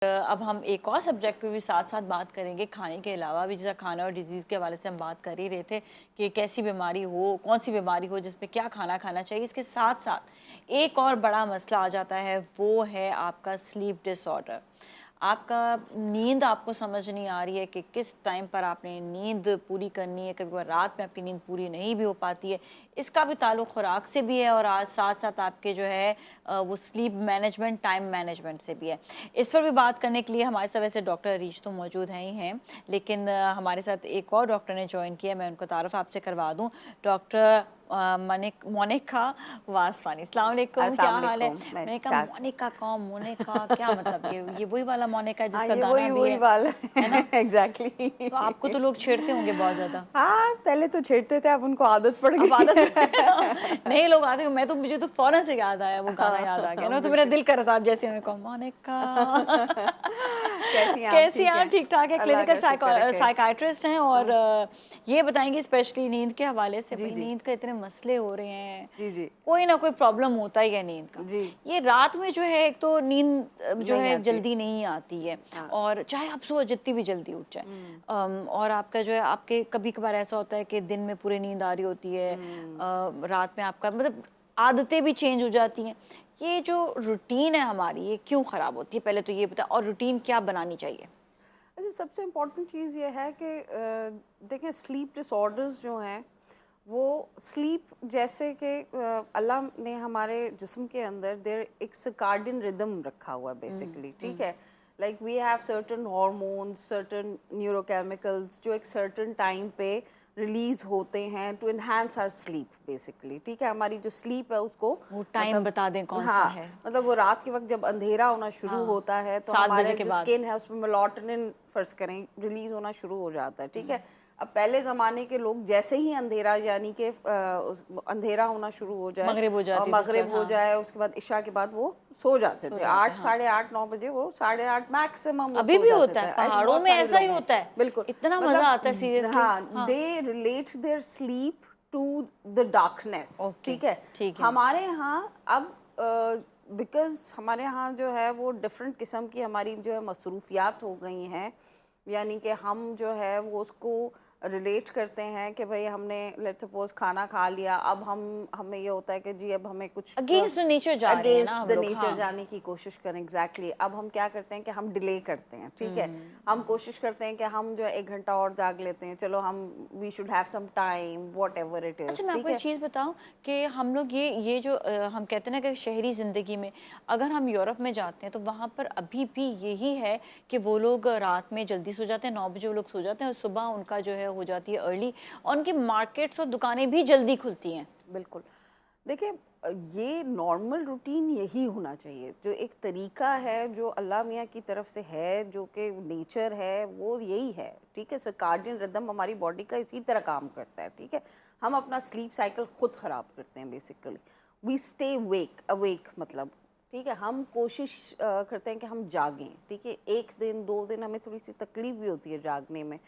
अब हम एक और सब्जेक्ट पे भी साथ साथ बात करेंगे खाने के अलावा भी, जैसा खाना और डिजीज़ के हवाले से हम बात कर ही रहे थे कि कैसी बीमारी हो, कौन सी बीमारी हो जिसमें क्या खाना खाना चाहिए। इसके साथ साथ एक और बड़ा मसला आ जाता है, वो है आपका स्लीप डिसऑर्डर। आपका नींद आपको समझ नहीं आ रही है कि किस टाइम पर आपने नींद पूरी करनी है, कभी कभार रात में आपकी नींद पूरी नहीं भी हो पाती है। इसका भी ताल्लुक़ खुराक से भी है और आज साथ साथ आपके जो है वो स्लीप मैनेजमेंट, टाइम मैनेजमेंट से भी है। इस पर भी बात करने के लिए हमारे साथ वैसे डॉक्टर अरीज तो मौजूद हैं ही हैं, लेकिन हमारे साथ एक और डॉक्टर ने ज्वाइन किया, मैं उनको तारुफ आपसे करवा दूं। डॉक्टर मोनिका वासवानी। अस्सलाम वालेकुम, क्या हाल है? मैंने कहा मोनिका कौन, मोनिका क्या मतलब? ये वही वाला मोनिका जिसका ये गाना भी वही वाला है ना? एग्जैक्टली तो आपको तो लोग छेड़ते होंगे बहुत ज्यादा। हाँ, पहले तो छेड़ते थे, अब उनको आदत पड़ गई। अब आदत नए लोग आते हैं, मैं तो मुझे तो फौरन से याद आया, वो गाना याद आ गया ना, तो मेरा दिल कर रहा था आप जैसे हमें कहो मोनिका। कैसी आप? ठीक ठाक है। क्लिनिकल साइकाइट्रिस्ट हैं और ये बताएंगे स्पेशली नींद के हवाले से। भाई नींद का इतने मसले हो रहे हैं, जी कोई ना कोई प्रॉब्लम होता ही है नींद का। जी। ये रात में जो है, एक तो नींद जो है जल्दी नहीं आती है, और चाहे आप सुबह जितनी भी जल्दी उठ जाए, और आपका जो है, आपके कभी कभार ऐसा होता है कि दिन में पूरी नींद आ रही होती है, रात में आपका मतलब आदतें भी चेंज हो जाती हैं। ये जो रूटीन है हमारी, ये क्यों ख़राब होती है, पहले तो ये बता, और रूटीन क्या बनानी चाहिए? अच्छा, सबसे इम्पोर्टेंट चीज़ ये है कि देखें, स्लीप डिसऑर्डर्स जो हैं वो स्लीप, जैसे कि अल्लाह ने हमारे जिस्म के अंदर देर एक सर्काडियन रिदम रखा हुआ है बेसिकली, ठीक है। Like we have certain hormones, certain neurochemicals जो एक सर्टन टाइम पे रिलीज होते हैं to enhance our sleep basically, ठीक है। हमारी जो स्लीप है उसको वो टाइम मतलब बता दें कौन सा है? मतलब वो रात के वक्त जब अंधेरा होना शुरू होता है तो 7 हमारे बजे के जो बाद। स्किन है उसमें मेलाटोनिन फर्ज करें रिलीज होना शुरू हो जाता है, ठीक है। अब पहले ज़माने के लोग जैसे ही अंधेरा, यानी कि अंधेरा होना शुरू हो जाए मगरिब हो और जाती है मगरिब हो जाए, उसके बाद इशा के बाद वो सो जाते थे। 8, साढ़े 8, 9 बजे वो 8:30 मैक्सिमम वो अभी सो भी जाते होता थे। है, ऐसे पहाड़ों बहुत में सारे ऐसा ही लोग हैं, होता है। बिल्कुल। इतना मजा आता है सीरियसली। हाँ, they relate their sleep to the darkness, ठीक है। हमारे यहाँ अब बिकॉज हमारे यहाँ जो है वो डिफरेंट किस्म की हमारी जो है मसरूफियात हो गई हैं, यानी कि हम जो है वो उसको रिलेट करते हैं कि भाई हमने लेट्स सपोज खाना खा लिया, अब हमें ये होता है कि जी अब हमें कुछ अगेंस्ट नेचर जा रहे हैं ना हम अगेंस्ट द लोग। नेचर जाने की कोशिश करें। एग्जैक्टली अब हम क्या करते हैं कि हम डिले करते हैं, ठीक है। हम कोशिश करते हैं कि हम जो है 1 घंटा और जाग लेते हैं, चलो हम we should have some time whatever it अच्छा, इज, मैं ठीक आपको है। एक चीज़ बताऊं कि हम लोग ये जो हम कहते हैं ना कि शहरी ज़िंदगी में, अगर हम यूरोप में जाते हैं तो वहाँ पर अभी भी यही है कि वो लोग रात में जल्दी सो जाते हैं, 9 बजे वो लोग सो जाते हैं और सुबह उनका जो है हो जाती है अर्ली, और उनकी मार्केट्स और दुकानें भी जल्दी खुलती हैं। बिल्कुल। देखिए, ये नॉर्मल रूटीन यही होना चाहिए, जो एक तरीका है जो अल्लाह मियाँ की तरफ से है, जो कि नेचर है, वो यही है, ठीक है। सर्काडियन रिदम हमारी बॉडी का इसी तरह काम करता है, ठीक है। हम अपना स्लीप साइकिल खुद ख़राब करते हैं बेसिकली। वी स्टे अवेक मतलब, ठीक है। हम कोशिश करते हैं कि हम जागें, ठीक है। 1 दिन 2 दिन हमें थोड़ी सी तकलीफ भी होती है जागने में।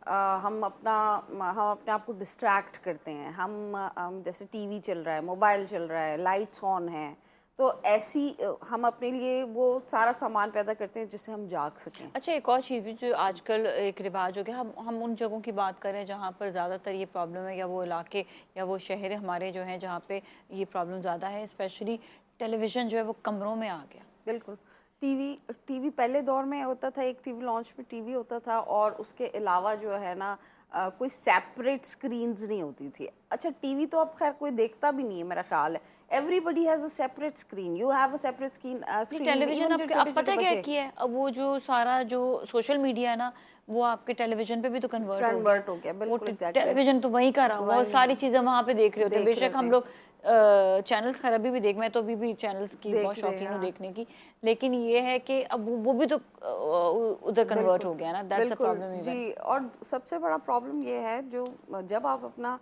हम अपने आप को डिस्ट्रैक्ट करते हैं। हम जैसे टीवी चल रहा है, मोबाइल चल रहा है, लाइट्स ऑन हैं, तो ऐसी हम अपने लिए वो सारा सामान पैदा करते हैं जिससे हम जाग सकें। अच्छा, एक और चीज़ भी जो आजकल एक रिवाज हो गया, हम उन जगहों की बात करें जहाँ पर ज़्यादातर ये प्रॉब्लम है, या वो इलाके या वो शहर हमारे जो हैं जहाँ पे ये प्रॉब्लम ज़्यादा है, स्पेशली टेलीविज़न जो है वो कमरों में आ गया। बिल्कुल। टीवी पहले दौर में होता था, एक टीवी लॉन्च में टीवी होता था और उसके अलावा जो है ना कोई सेपरेट स्क्रीन्स नहीं होती थी। अच्छा, टीवी तो अब खैर कोई देखता भी नहीं है मेरा ख्याल है। Everybody has a separate screen, you have a separate screen. Television even जो अब छोटे पता छोटे है क्या बच्चे किया है, अब वो जो सारा जो सोशल मीडिया है ना, वो आपके टेलीविजन पे भी तो कन्वर्ट हो गया। कन्वर्ट हो गया, वो बिल्कुल एग्जैक्टली। टेलीविजन तो वहीं का रहा, वो सारी चीज़ें वहाँ पे देख रहे होते हैं। देख रहे बेशक हम थे, लोग चैनल्स खराब भी देख, मैं तो अभी भी चैनल्स की बहुत देख रहे शौकीन हूँ हाँ। देखने की, लेकिन ये है कि अब वो भी तो उधर कन्वर्ट बिल्कुल, हो गया ना, दैट्स द बिल्कुल प्रॉब्लम इवन। जी। और सबसे बड़ा प्रॉब्लम ये है, जो जब आप अपना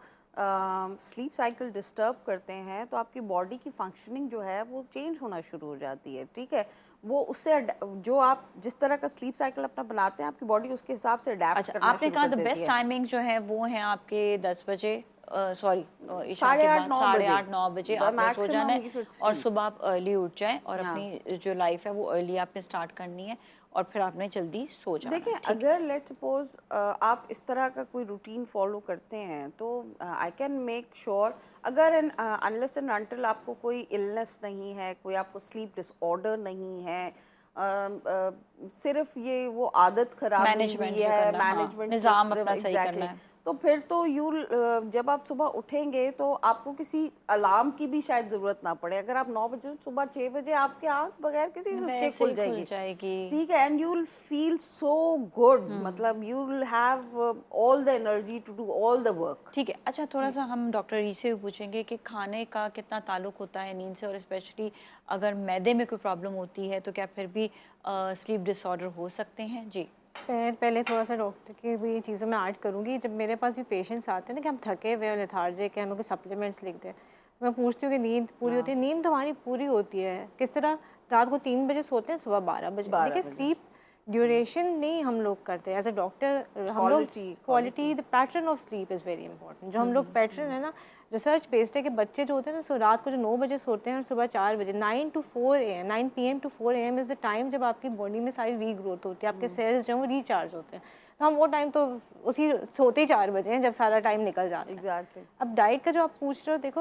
स्लीप साइकिल डिस्टर्ब करते हैं तो आपकी बॉडी की फंक्शनिंग जो है वो चेंज होना शुरू हो जाती है, ठीक है। वो उससे जो आप जिस तरह का स्लीप साइकिल अपना बनाते हैं, आपकी बॉडी उसके हिसाब से अडेप्ट अच्छा, करना आपने शुरू कहा कर द देती बेस्ट है। टाइमिंग जो है वो है आपके 10 बजे सॉरी ईशा साढ़े के आठ, बाद नौ 8:30-9 बजे बजे। आपने सो Maximum जाना you है should और sleep. सुबह आप अर्ली उठ जाएं और हाँ। अपनी जो लाइफ है वो अर्ली आपने स्टार्ट करनी है और फिर आपने जल्दी सो जाना देखिए है, ठीक है। अगर लेट्स सपोज आप इस तरह का कोई रूटीन फॉलो करते हैं तो आई कैन मेक श्योर, अगर अनलेस एंड अनटिल आपको कोई इलनेस नहीं है, कोई आपको स्लीप डिसऑर्डर नहीं है, सिर्फ ये वो आदत खराबी मैनेजमेंट हुई जो है, करना है, हाँ, मैनेजमेंट निज़ाम अपना सही करना है। तो फिर तो जब आप सुबह उठेंगे तो आपको किसी अलार्म की भी शायद ज़रूरत ना पड़े। अगर आप 9 बजे सुबह 6 बजे आपकी आंख बगैर किसी उसके वैसे खुल ही खुल जाएगी, जाएगी। ठीक है, and you will feel so good, मतलब you will have all the energy to do all the work. ठीक है। अच्छा, थोड़ा सा हम डॉक्टर ई से भी पूछेंगे कि खाने का कितना ताल्लुक होता है नींद से, और स्पेशली अगर मैदे में कोई प्रॉब्लम होती है तो क्या फिर भी स्लीप डिसऑर्डर हो सकते हैं? जी। मैं पहले थोड़ा सा डॉक्टर की भी चीज़ों में ऐड करूँगी। जब मेरे पास भी पेशेंट्स आते हैं ना कि हम थके हुए हैं, लेथार्जिक है, हमें कोई सप्लीमेंट्स लिख दें, मैं पूछती हूँ कि नींद पूरी होती है? नींद तो हमारी पूरी होती है। किस तरह? रात को 3 बजे सोते हैं, सुबह 12 बजे। 12 देखिए बजे। स्लीप ड्यूरेशन नहीं हम लोग करते एज अ डॉक्टर, हम लोग quality, the pattern of sleep is very important. जो हम लोग पैटर्न है ना, रिसर्च बेस्ड है कि बच्चे जो होते हैं ना, सो रात को जो 9 बजे सोते हैं और सुबह 4 बजे, 9 to 4 AM, 9 PM to 4 AM is the time जब आपकी बॉडी में सारी रीग्रोथ होती है, आपके सेल्स जो हैं वो रिचार्ज होते हैं। तो हम वो टाइम तो उसी सोते ही 4 बजे हैं जब सारा टाइम निकल जाता है। एग्जैक्टली। अब डाइट का जो आप पूछ रहे हो, देखो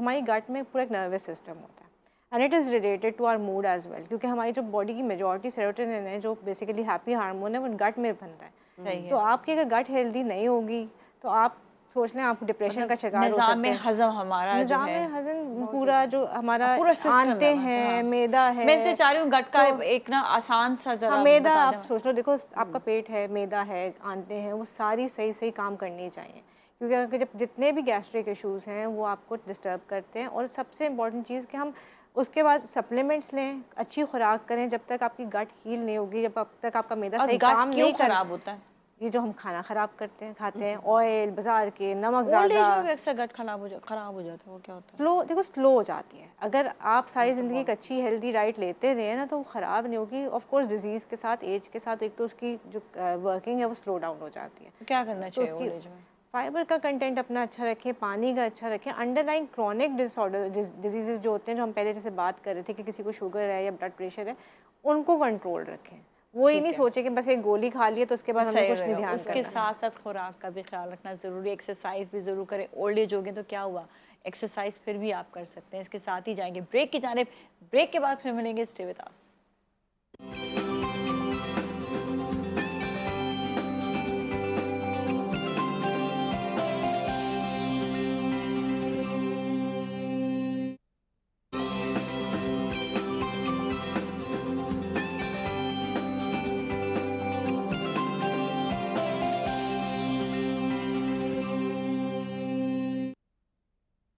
हमारी गट में पूरा एक नर्वस सिस्टम होता है and it is related to our mood as well, क्योंकि हमारी जो बॉडी की मेजॉरिटी सेरोटोनिन है जो बेसिकली हैप्पी हार्मोन है, वो गट में बनता है। सही है। तो आपकी अगर गट हेल्दी नहीं होगी तो आप सोच लें आप डिप्रेशन का शिकार हो निज़ाम सकते में हैं। हज़म हमारा जो निज़ाम है, में हज़म पूरा जो हमारा पूरा सिस्टम आंते है बस, हैं, हाँ। मैदा है। मैं इसलिए चाह रही हूँ गट का एक ना आसान सा हाँ, जरा मैदा बता आप दें। सोच लो, देखो आपका पेट है, मैदा है, आंते हैं, वो सारी सही सही काम करनी चाहिए, क्योंकि अगर जब जितने भी गैस्ट्रिक इश्यूज़ हैं वो आपको डिस्टर्ब करते हैं। और सबसे इम्पॉर्टेंट चीज़ कि हम उसके बाद सप्लीमेंट्स लें, अच्छी खुराक करें जब तक आपकी गट हील नहीं होगी, जब तक आपका मैदा और सही गट काम क्यों नहीं कर। खराब होता है? ये जो हम खाना खराब करते हैं, खाते हैं, ऑयल, बाजार के, नमक ओल्ड एज ज़्यादा, में भी अक्सर गट खराब हो जाता है, वो क्या होता है? स्लो, देखो स्लो हो जाती है। अगर आप सारी ज़िंदगी एक अच्छी हेल्दी डाइट लेते रहे ना तो वो ख़राब नहीं होगी। ऑफ कोर्स डिजीज़ के साथ, एज के साथ, एक तो उसकी जो वर्किंग है वो स्लो डाउन हो जाती है। क्या करना तो चाहिए उसकी ओल्ड एज में? फाइबर का कंटेंट अपना अच्छा रखें, पानी का अच्छा रखें। अंडरलाइंग क्रॉनिक डिसऑर्डर डिजीज़ जो होते हैं, जो हम पहले जैसे बात कर रहे थे कि किसी को शुगर है या ब्लड प्रेशर है, उनको कंट्रोल रखें। वो ये नहीं सोचे कि बस एक गोली खा लिए तो उसके बाद हमें सही कुछ नहीं रहेगा। ध्यान उसके करना। साथ साथ खुराक का भी ख्याल रखना ज़रूरी, एक्सरसाइज भी ज़रूर करें। ओल्ड एज हो गए तो क्या हुआ, एक्सरसाइज फिर भी आप कर सकते हैं। इसके साथ ही जाएंगे ब्रेक की जानिब। ब्रेक के बाद फिर मिलेंगे, स्टे विद अस।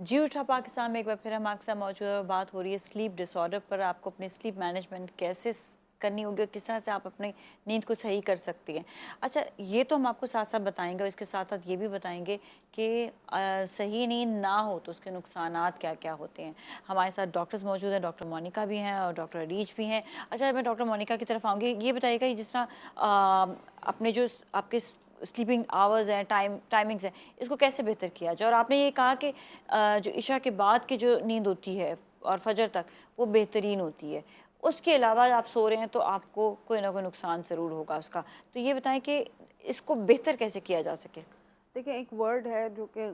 जी उठा पाकिस्तान में एक बार फिर हम आपके साथ मौजूद हैं और बात हो रही है स्लीप डिसऑर्डर पर। आपको अपनी स्लीप मैनेजमेंट कैसे करनी होगी और किस तरह से आप अपनी नींद को सही कर सकती हैं। अच्छा, ये तो हम आपको साथ साथ बताएंगे और इसके साथ साथ ये भी बताएंगे कि सही नींद ना हो तो उसके नुकसानात क्या क्या होते हैं। हमारे साथ डॉक्टर्स मौजूद हैं, डॉक्टर मोनिका भी हैं और डॉक्टर अरीज भी हैं। अच्छा, मैं डॉक्टर मोनिका की तरफ आऊँगी। ये बताइएगा जिस तरह अपने जो आपके स्लीपिंग आवर्स हैं, टाइमिंग्स हैं, इसको कैसे बेहतर किया जाए। और आपने ये कहा कि जो इशा के बाद की जो नींद होती है और फजर तक वो बेहतरीन होती है, उसके अलावा आप सो रहे हैं तो आपको कोई ना कोई नुकसान ज़रूर होगा उसका। तो ये बताएं कि इसको बेहतर कैसे किया जा सके। देखिए एक वर्ड है जो कि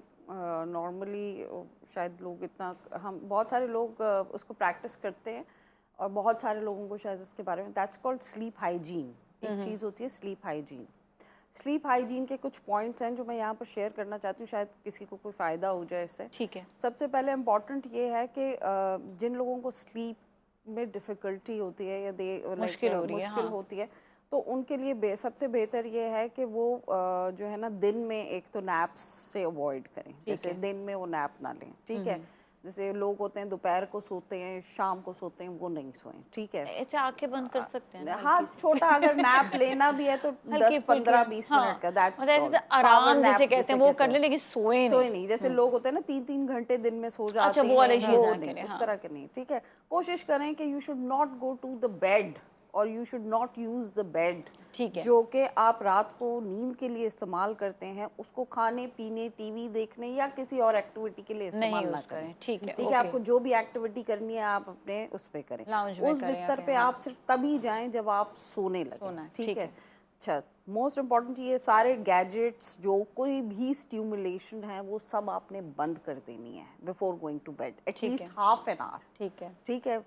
नॉर्मली शायद लोग इतना, हम बहुत सारे लोग उसको प्रैक्टिस करते हैं और बहुत सारे लोगों को शायद इसके बारे में, दैट्स कॉल्ड स्लीप हाइजीन। एक चीज़ होती है स्लीप हाइजीन। स्लीप हाइजीन के कुछ पॉइंट्स हैं जो मैं यहाँ पर शेयर करना चाहती हूँ, शायद किसी को कोई फ़ायदा हो जाए इससे। ठीक है। सबसे पहले इम्पॉर्टेंट ये है कि जिन लोगों को स्लीप में डिफ़िकल्टी होती है या मुश्किल हो रही है, मुश्किल हाँ। होती है, तो उनके लिए सबसे बेहतर ये है कि वो जो है ना दिन में एक तो नैप्स से अवॉइड करें। जैसे दिन में वो नैप ना लें, ठीक है। जैसे लोग होते हैं दोपहर को सोते हैं, शाम को सोते हैं, वो नहीं सोएं, ठीक है। ऐसे आंखें बंद कर सकते हैं ना, हाँ, छोटा अगर नैप लेना भी है तो 10, 15, 20 मिनट का, दैट्स ऐसे आराम जिसे कहते हैं वो कर ले, लेकिन सोए नहीं। जैसे लोग होते हैं ना 3-3 घंटे दिन में सो जाते वो वाली हैं, चीज़ वो ना नहीं, करें, उस हाँ। तरह के नहीं, ठीक है। कोशिश करें कि you should not go to the bed और you should not use the bed, ठीक है। जो कि आप रात को नींद के लिए इस्तेमाल करते हैं, उसको खाने पीने, टीवी देखने या किसी और एक्टिविटी के लिए इस्तेमाल ना यूज़ करें। करें, ठीक है, ठीक है, ओके। आपको जो भी एक्टिविटी करनी है आप अपने उस पे करें, लाउंज में उस करें या बिस्तर कहीं, पे हाँ। आप सिर्फ तभी जाएं जब आप सोने सोना लगे, है, ठीक ठीक है। है। अच्छा, मोस्ट इम्पॉर्टेंट ये सारे गैजेट्स, जो कोई भी स्टिमुलेशन है, वो सब आपने बंद कर देनी है बिफोर गोइंग टू बेड, ठीक एटलीस्ट है। Half an hour. ठीक है। ठीक है,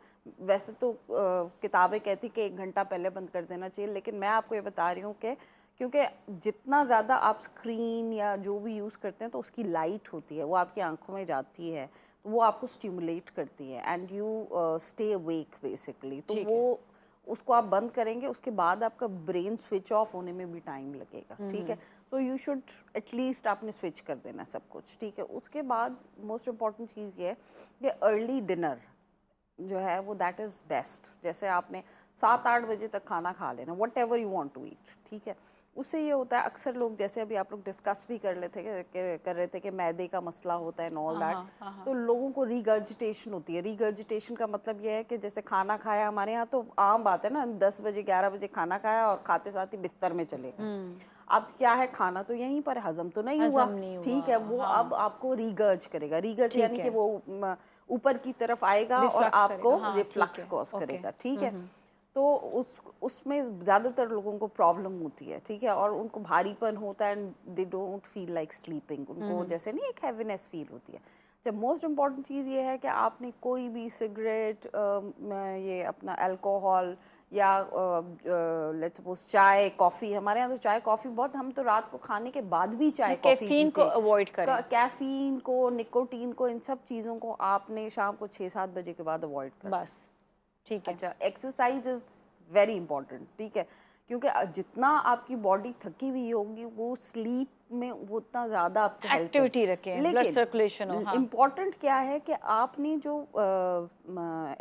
वैसे तो किताबें कहती कि 1 घंटा पहले बंद कर देना चाहिए, लेकिन मैं आपको ये बता रही हूँ कि क्योंकि जितना ज़्यादा आप स्क्रीन या जो भी यूज़ करते हैं तो उसकी लाइट होती है, वो आपकी आंखों में जाती है, तो वो आपको स्टिमुलेट करती है and you stay awake basically. तो ठीक वो है। उसको आप बंद करेंगे, उसके बाद आपका ब्रेन स्विच ऑफ होने में भी टाइम लगेगा, ठीक है। सो यू शुड एटलीस्ट आपने स्विच कर देना सब कुछ, ठीक है। उसके बाद मोस्ट इम्पॉर्टेंट चीज़ ये है कि अर्ली डिनर जो है वो दैट इज़ बेस्ट। जैसे आपने 7-8 बजे तक खाना खा लेना, whatever you want to eat, ठीक है। उससे ये होता है, अक्सर लोग, जैसे अभी आप लोग डिस्कस भी कर रहे थे कि मैदे का मसला होता है एंड ऑल हाँ, दैट, हाँ, हाँ। तो लोगों को रीगर्जिटेशन होती है। रीगर्जिटेशन का मतलब ये है कि जैसे खाना खाया, हमारे यहाँ तो आम बात है ना, 10 बजे 11 बजे खाना खाया और खाते साथ ही बिस्तर में चले गए। अब क्या है, खाना तो यहीं पर हजम तो नहीं हुआ, हज़म नहीं ठीक है, हुआ, वो हाँ। अब आपको रीगर्ज करेगा। रीगर्ज ठीक यानी कि है। वो ऊपर की तरफ आएगा और रिफ्लक्स आपको करेगा, हाँ, ठीक रिफ्लक्स है, कॉज ओके। करेगा, ठीक है। तो उसमें ज़्यादातर लोगों को प्रॉब्लम होती है, ठीक है, और उनको भारीपन होता है and they don't feel like sleeping, उनको जैसे नहीं एक हैवीनेस फील होती है। जब मोस्ट इम्पॉर्टेंट चीज़ ये है कि आपने कोई भी सिगरेट, ये अपना अल्कोहल या लेट्स सपोज चाय कॉफ़ी, हमारे यहाँ तो चाय कॉफ़ी बहुत, हम तो रात को खाने के बाद भी चाय कॉफ़ी कैफीन पीते को अवॉइड करें। कैफीन को, निकोटीन को, इन सब चीज़ों को आपने शाम को 6-7 बजे के बाद अवॉइड करना। बस, ठीक है। अच्छा, एक्सरसाइज इज़ वेरी इंपॉर्टेंट, ठीक है, क्योंकि जितना आपकी बॉडी थकी हुई होगी वो स्लीप में वो उतना ज़्यादा आपको हेल्प एक्टिविटी रखें, ब्लड सर्कुलेशन हो, लेकिन हाँ। इम्पॉर्टेंट क्या है कि आपने जो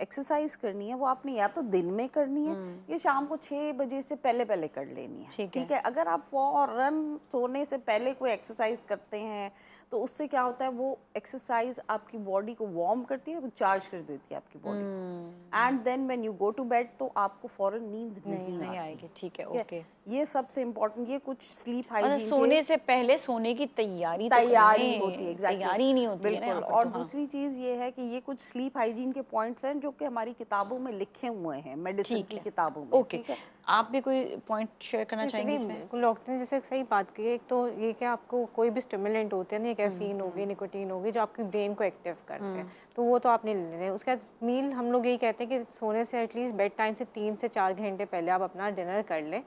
एक्सरसाइज करनी है वो आपने या तो दिन में करनी है या शाम को 6 बजे से पहले पहले कर लेनी है, ठीक है। ठीक है। अगर आप फौरन सोने से पहले कोई एक्सरसाइज करते हैं तो उससे क्या होता है, वो एक्सरसाइज आपकी बॉडी को वार्म करती है, वो चार्ज कर देती है आपकी बॉडी को, and then when you go to bed तो आपको फौरन नींद नहीं नहीं आती, आएगी, ठीक है, ठीक है। ओके। ये सबसे इम्पोर्टेंट, ये कुछ स्लीप मतलब हाइजीन सोने के से पहले सोने की तैयारी तो तैयारी करें, होती है, एग्जैक्टली, तैयारी नहीं होती है ना बिल्कुल। यहाँ पर और तो, हाँ। दूसरी चीज़ ये है कि ये कुछ स्लीप हाइजीन के पॉइंट्स हैं जो कि हमारी किताबों में लिखे हुए हैं, मेडिसिन ठीक की है, किताबों में, ओके। ठीक है। आप भी कोई पॉइंट शेयर करना चाहेंगे बेसिकली इसमें? बिल्कुल डॉक्टर ने जैसे सही बात की है। एक तो ये कि आपको कोई भी स्टिमुलेंट होते हैं ना, कैफीन होगी, निकोटीन होगी, जो आपकी ब्रेन को एक्टिव करते हैं, तो वो तो आपने ले लेना है। उसके बाद मील, हम लोग यही कहते हैं कि सोने से एटलीस्ट बेड टाइम से 3 से 4 घंटे पहले आप अपना डिनर कर लें।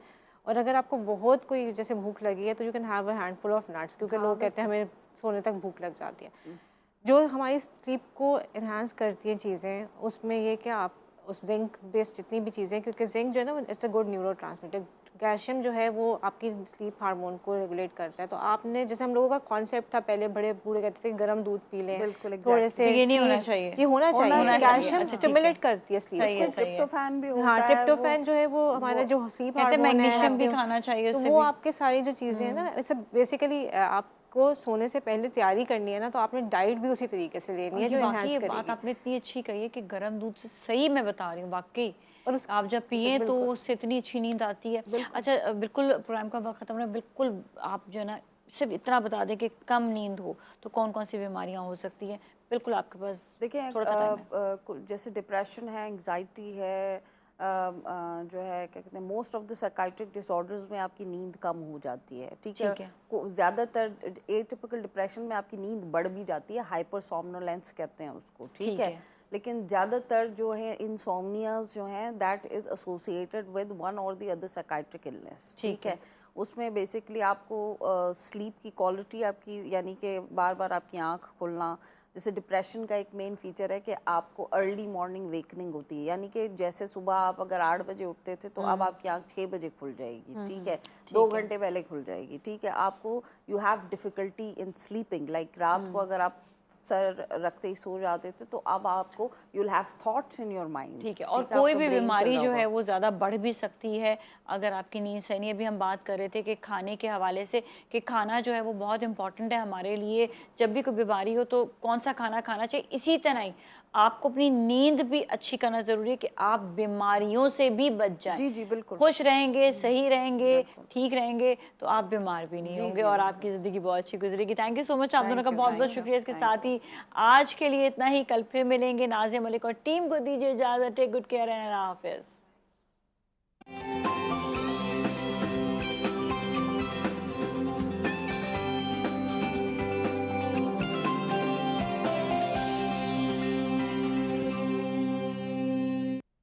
और अगर आपको बहुत कोई जैसे भूख लगी है तो you can have a handful of nuts, क्योंकि लोग कहते हैं हमें सोने तक भूख लग जाती है। जो हमारी स्लीप को इन्हांस करती हैं चीज़ें, उसमें ये कि आप उस जिंक बेस्ड जितनी भी चीज़ें, क्योंकि जिंक जो है ना it's a good neuro transmitter, calcium जो है वो आपकी स्लीप हार्मोन को रेगुलेट करता है। तो आपने, जैसे हम लोगों का कॉन्सेप्ट था पहले, बड़े बूढ़े कहते थे गर्म दूध पी लें, बिल्कुल, थोड़े exactly। से तो ये नहीं होना seeds, चाहिए। ये होना होना चाहिए। चाहिए। कैल्शियम अच्छा, ठीक स्टिमुलेट है। करती है स्लीप सही है, को। सही है। ट्रिप्टोफैन भी हाँ, होता है, ट्रिप्टोफैन जो है वो हमारा जो स्लीप कहते हैं हार्मोन है, मैग्नीशियम भी खाना चाहिए तो उससे वो भी। आपके सारी जो चीज़ें हैं ना, ऐसे बेसिकली आपको सोने से पहले तैयारी करनी है ना, तो आपने डाइट भी उसी तरीके से लेनी और है ये जो वाकई इन्हांस ये बात करेगी। आपने इतनी अच्छी कही है कि गर्म दूध से, सही मैं बता रही हूँ वाकई, और उस आप जब पिए तो उससे इतनी अच्छी नींद आती है। अच्छा, बिल्कुल प्रोग्राम का वक्त खत्म है, बिल्कुल आप जो है ना सिर्फ इतना बता दें कि कम नींद हो तो कौन कौन सी बीमारियां हो सकती हैं। बिल्कुल आपके पास देखिए, थोड़ा सा टाइम है। जैसे डिप्रेशन है, एंग्जाइटी है, जो है क्या कहते हैं, most of the psychiatric disorders में आपकी नींद कम हो जाती है, ठीक है। ठीक है। ज़्यादातर एटिपिकल डिप्रेशन में आपकी नींद बढ़ भी जाती है, हाइपरसोम्नोलेंस कहते हैं उसको, ठीक है। लेकिन ज़्यादातर जो है इंसोम्नियाज जो हैं, that is associated with one और द अदर साइकाइट्रिक इलनेस, ठीक है। उसमें बेसिकली आपको स्लीप की क्वालिटी आपकी, यानी कि बार बार आपकी आँख खुलना, जैसे डिप्रेशन का एक मेन फीचर है कि आपको अर्ली मॉर्निंग वेकनिंग होती है, यानी कि जैसे सुबह आप अगर 8 बजे उठते थे तो अब आपकी आँख 6 बजे खुल जाएगी, ठीक है, 2 घंटे पहले खुल जाएगी, ठीक है। आपको you have difficulty in sleeping, like रात को अगर आप सर रखते ही सो जाते थे तो अब आपको you will have thoughts in your mind, ठीक है। और कोई भी बीमारी जो है वो ज़्यादा बढ़ भी सकती है अगर आपकी नींद सही नहीं है। अभी हम बात कर रहे थे कि खाने के हवाले से, कि खाना जो है वो बहुत इंपॉर्टेंट है हमारे लिए। जब भी कोई बीमारी हो तो कौन सा खाना खाना चाहिए, इसी तरह ही आपको अपनी नींद भी अच्छी करना ज़रूरी है कि आप बीमारियों से भी बच जाएं। जी जी बिल्कुल। खुश रहेंगे, सही रहेंगे, ठीक रहेंगे तो आप बीमार भी नहीं जी, होंगे जी, और आपकी ज़िंदगी बहुत अच्छी गुजरेगी। थैंक यू सो मच, आप दोनों का थैंक यू, बहुत बहुत थैंक यू, शुक्रिया। इसके थैंक साथ ही आज के लिए इतना ही, कल फिर मिलेंगे। नाज़िया मलिक और टीम को दीजिए इजाज़त। टेक गुड केयर एंड अल्लाह हाफिज़।